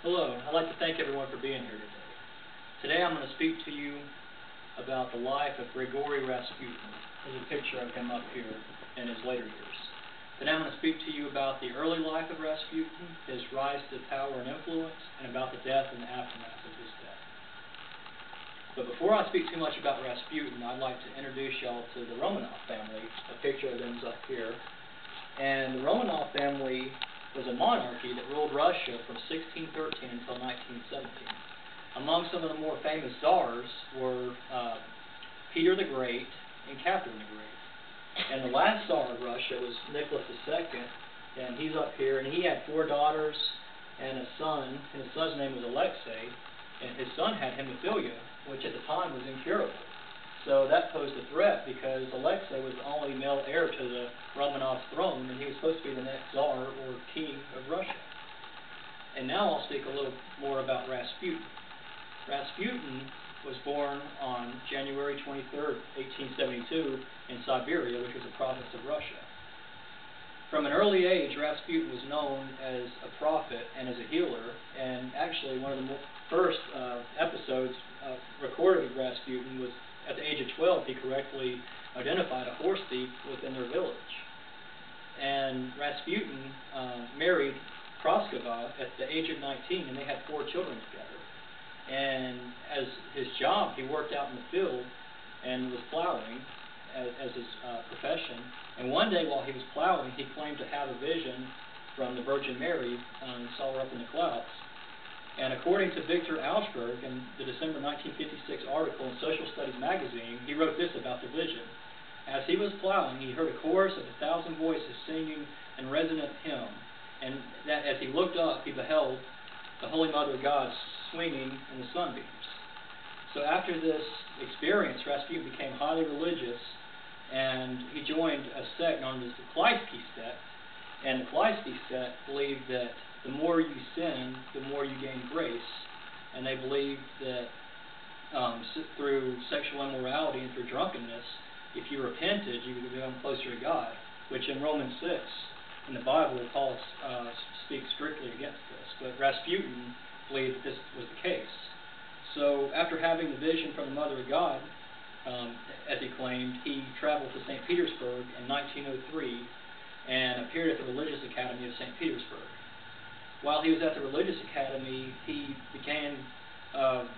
Hello, I'd like to thank everyone for being here today. Today I'm going to speak to you about the life of Grigori Rasputin. There's a picture of him up here in his later years. Today I'm going to speak to you about the early life of Rasputin, his rise to power and influence, and about the death and the aftermath of his death. But before I speak too much about Rasputin, I'd like to introduce y'all to the Romanov family. A picture of them is up here. And the Romanov family was a monarchy that ruled Russia from 1613 until 1917. Among some of the more famous czars were Peter the Great and Catherine the Great. And the last czar of Russia was Nicholas II, and he's up here, and he had 4 daughters and a son, and his son's name was Alexei, and his son had hemophilia, which at the time was incurable. So that posed a threat because Alexei was the only male heir to the Romanov throne, and he was supposed to be the next Tsar or king of Russia. And now I'll speak a little more about Rasputin. Rasputin was born on January 23rd, 1872 in Siberia, which was a province of Russia. From an early age, Rasputin was known as a prophet and as a healer, and actually one of the first episodes recorded of Rasputin was at the age of 12, he correctly identified a horse thief within their village. And Rasputin married Proskova at the age of 19, and they had 4 children together. And as his job, he worked out in the field and was plowing as his profession. And one day while he was plowing, he claimed to have a vision from the Virgin Mary and saw her up in the clouds. And according to Victor Augsburg, in the December 1956 article in Social Studies magazine, he wrote this about the vision. As he was plowing, he heard a chorus of 1,000 voices singing in resonant hymn, and that as he looked up, he beheld the Holy Mother of God swinging in the sunbeams. So after this experience, Rasputin became highly religious, and he joined a sect known as the Kleisky sect. And the Kleisky sect believed that the more you sin, the more you gain grace. And they believed that through sexual immorality and through drunkenness, if you repented, you would become closer to God, which in Romans 6, in the Bible, Paul speaks strictly against this. But Rasputin believed that this was the case. So after having the vision from the Mother of God, as he claimed, he traveled to St. Petersburg in 1903 and appeared at the Religious Academy of St. Petersburg. While he was at the Religious Academy, he became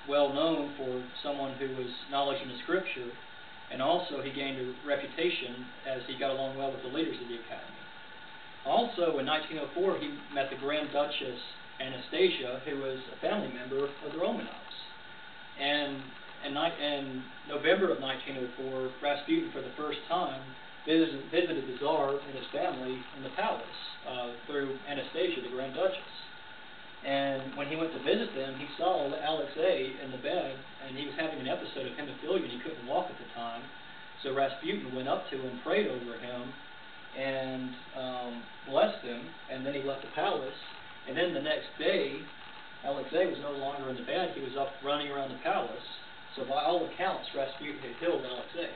well known for someone who was knowledgeable in the Scripture, and also he gained a reputation as he got along well with the leaders of the Academy. Also, in 1904, he met the Grand Duchess Anastasia, who was a family member of the Romanovs. And in November of 1904, Rasputin, for the first time, visited the Tsar and his family in the palace through Anastasia, the Grand Duchess. And when he went to visit them, he saw Alexei in the bed, and he was having an episode of hemophilia, and he couldn't walk at the time. So Rasputin went up to him, prayed over him, and blessed him, and then he left the palace. And then the next day, Alexei was no longer in the bed. He was up running around the palace. So by all accounts, Rasputin had killed Alexei.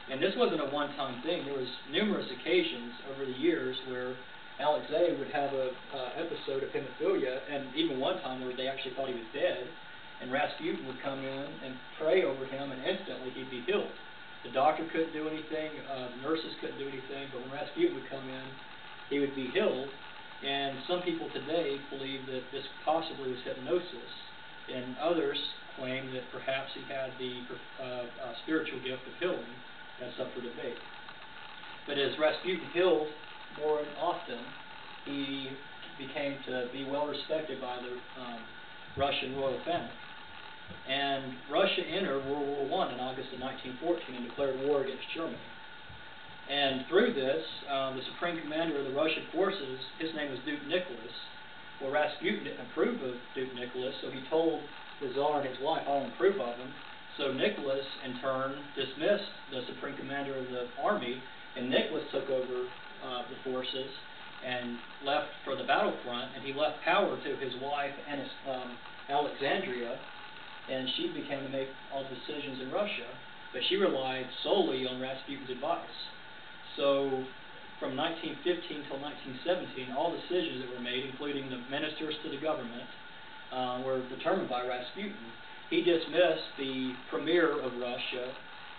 And this wasn't a one-time thing. There was numerous occasions over the years where Alexei would have a episode of hemophilia, and even one time where they actually thought he was dead, and Rasputin would come in and pray over him, and instantly he'd be healed. The doctor couldn't do anything, the nurses couldn't do anything, but when Rasputin would come in, he would be healed. And some people today believe that this possibly was hypnosis, and others claim that perhaps he had the spiritual gift of healing. That's up for debate. But as Rasputin healed more often, he became to be well respected by the Russian royal family. And Russia entered World War I in August of 1914 and declared war against Germany. And through this, the supreme commander of the Russian forces, his name was Duke Nicholas. Well, Rasputin didn't approve of Duke Nicholas, so he told the Tsar and his wife, "I don't approve of him." So Nicholas, in turn, dismissed the supreme commander of the army, and Nicholas took over the forces and left for the battlefront, and he left power to his wife, Alexandria, and she began to make all the decisions in Russia, but she relied solely on Rasputin's advice. So from 1915 till 1917, all decisions that were made, including the ministers to the government, were determined by Rasputin. He dismissed the premier of Russia,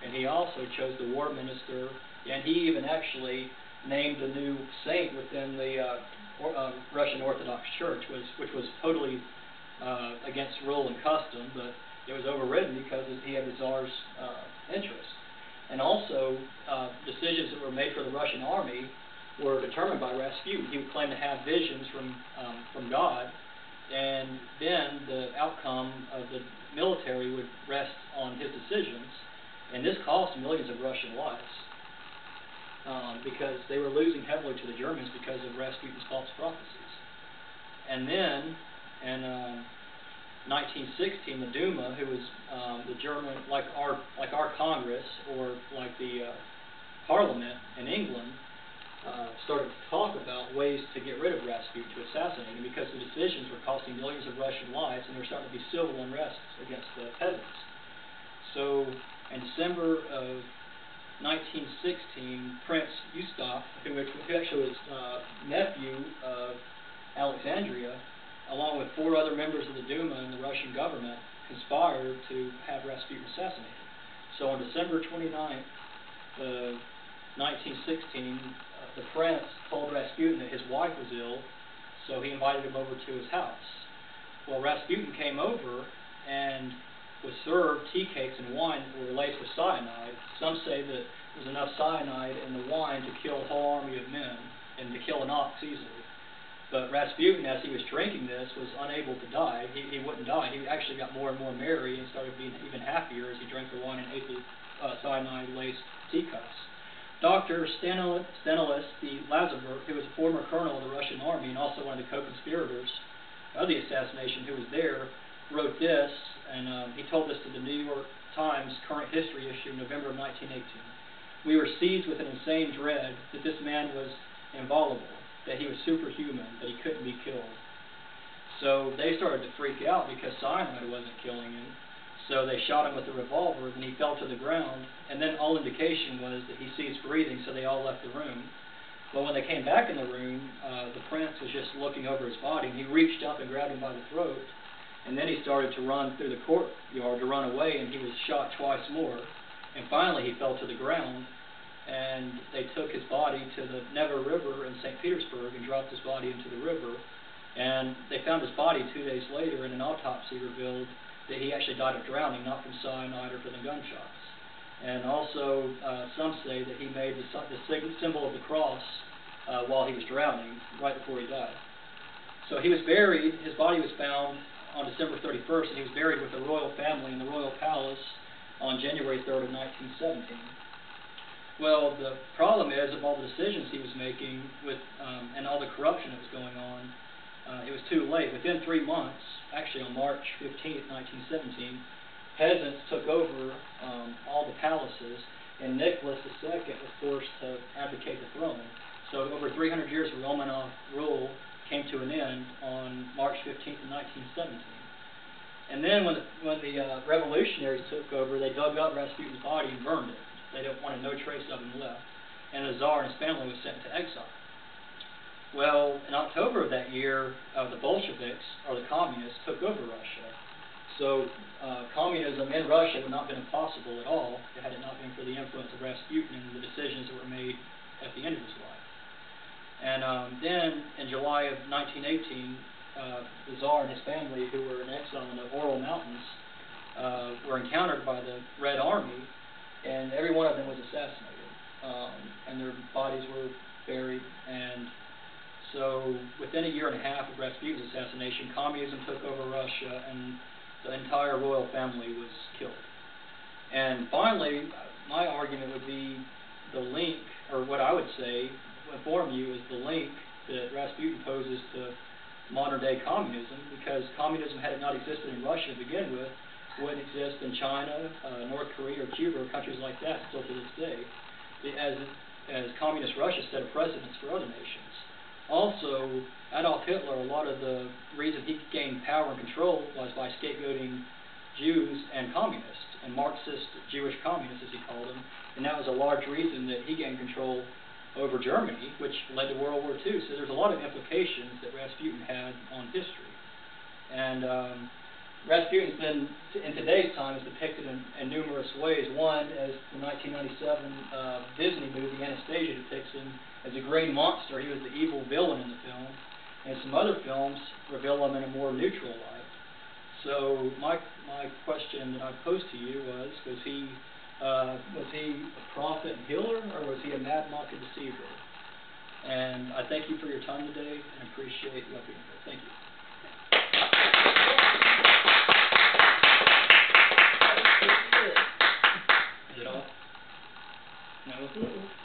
and he also chose the war minister, and he even actually named a new saint within the Russian Orthodox Church, which was totally against rule and custom, but it was overridden because he had the Tsar's interest. And also, decisions that were made for the Russian army were determined by Rasputin. He would claim to have visions from God, and then the outcome of the military would rest on his decisions, and this cost millions of Russian lives because they were losing heavily to the Germans because of Rasputin's false prophecies. And then, in 1916, the Duma, who was the German, like our Congress or like the Parliament in England, started to talk about ways to get rid of Rasputin, to assassinate him, because the decisions were costing millions of Russian lives, and there were starting to be civil unrest against the peasants. So, in December of 1916, Prince Yusuf, who actually was nephew of Alexandria, along with 4 other members of the Duma and the Russian government, conspired to have Rasputin assassinated. So on December 29th, 1916, the prince told Rasputin that his wife was ill, so he invited him over to his house. Well, Rasputin came over and was served tea cakes and wine that were laced with cyanide. Some say that there was enough cyanide in the wine to kill a whole army of men and to kill an ox easily. But Rasputin, as he was drinking this, was unable to die. He wouldn't die. He actually got more and more merry and started being even happier as he drank the wine and ate the cyanide-laced tea cups. Dr. Stanislav Lazarov, who was a former colonel of the Russian army and also one of the co-conspirators of the assassination, who was there, wrote this, and he told this to the New York Times Current History issue in November of 1918. We were seized with an insane dread that this man was inviolable, that he was superhuman, that he couldn't be killed. So they started to freak out because cyanide wasn't killing him. So they shot him with a revolver, and he fell to the ground, and then all indication was that he ceased breathing, so they all left the room. But when they came back in the room, the prince was just looking over his body, and he reached up and grabbed him by the throat, and then he started to run through the courtyard to run away, and he was shot twice more. And finally he fell to the ground, and they took his body to the Neva River in St. Petersburg and dropped his body into the river. And they found his body 2 days later, and an autopsy revealed that he actually died of drowning, not from cyanide or from the gunshots. And also, some say that he made the symbol of the cross while he was drowning, right before he died. So he was buried, his body was found on December 31st, and he was buried with the royal family in the royal palace on January 3rd of 1917. Well, the problem is, of all the decisions he was making with, and all the corruption that was going on, it was too late. Within 3 months, actually on March 15th, 1917, peasants took over all the palaces, and Nicholas II was forced to abdicate the throne. So over 300 years of Romanov rule came to an end on March 15th of 1917. And then when the revolutionaries took over, they dug up Rasputin's body and burned it. They wanted no trace of him left. And the Tsar and his family was sent into exile. Well, in October of that year, the Bolsheviks, or the communists, took over Russia. So communism in Russia would not have been impossible at all had it not been for the influence of Rasputin and the decisions that were made at the end of his life. And then, in July of 1918, the Tsar and his family, who were in exile in the Ural Mountains, were encountered by the Red Army, and every one of them was assassinated. And their bodies were buried, and so within a year and a half of Rasputin's assassination, communism took over Russia, and the entire royal family was killed. And finally, my argument would be the link, or what I would say, inform you, is the link that Rasputin poses to modern-day communism, because communism, had it not existed in Russia to begin with, wouldn't exist in China, North Korea, or Cuba, or countries like that still to this day, as communist Russia set a precedence for other nations. Also, Adolf Hitler, a lot of the reason he gained power and control was by scapegoating Jews and communists, and Marxist Jewish communists, as he called them, and that was a large reason that he gained control over Germany, which led to World War II. So there's a lot of implications that Rasputin had on history. And Rasputin's been, in today's time, is depicted in numerous ways. One, as the 1997 Disney movie Anastasia depicts him as a green monster. He was the evil villain in the film. And some other films reveal him in a more neutral light. So my question that I posed to you was he a prophet and healer, or was he a mad monk and deceiver? And I thank you for your time today and appreciate you being here. Thank you. Is it off? No?